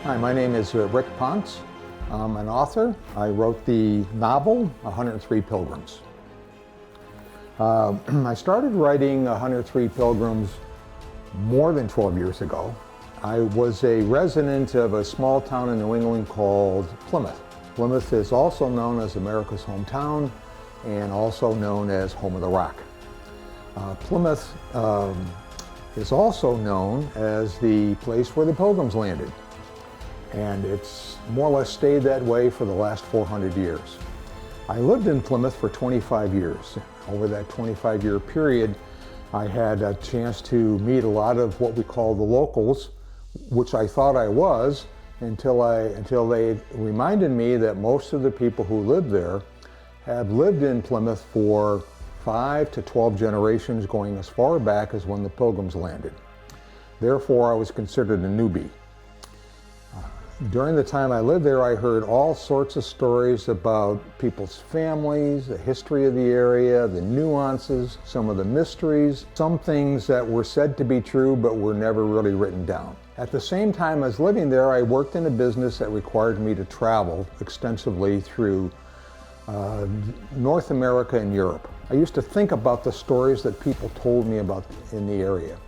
Hi, my name is Rick Pontz. I'm an author. I wrote the novel 103 Pilgrims. I started writing 103 Pilgrims more than 12 years ago. I was a resident of a small town in New England called Plymouth. Plymouth is also known as America's hometown and also known as Home of the Rock. Plymouth is also known as the place where the Pilgrims landed. And it's more or less stayed that way for the last 400 years. I lived in Plymouth for 25 years. Over that 25-year period, I had a chance to meet a lot of what we call the locals, which I thought I was, until they reminded me that most of the people who lived there had lived in Plymouth for 5 to 12 generations, going as far back as when the Pilgrims landed. Therefore, I was considered a newbie. During the time I lived there, I heard all sorts of stories about people's families, the history of the area, the nuances, some of the mysteries, some things that were said to be true but were never really written down. At the same time as living there, I worked in a business that required me to travel extensively through North America and Europe. I used to think about the stories that people told me about in the area.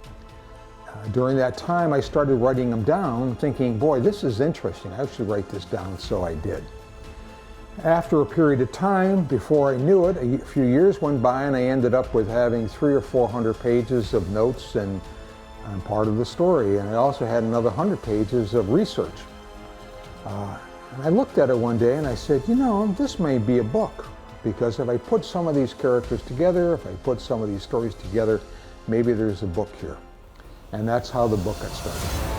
During that time, I started writing them down, thinking, boy, this is interesting. I should write this down, so I did. After a period of time, before I knew it, a few years went by and I ended up with having 300 or 400 pages of notes and part of the story. And I also had another 100 pages of research. And I looked at it one day and I said, you know, this may be a book, because if I put some of these characters together, if I put some of these stories together, maybe there's a book here. And that's how the book got started.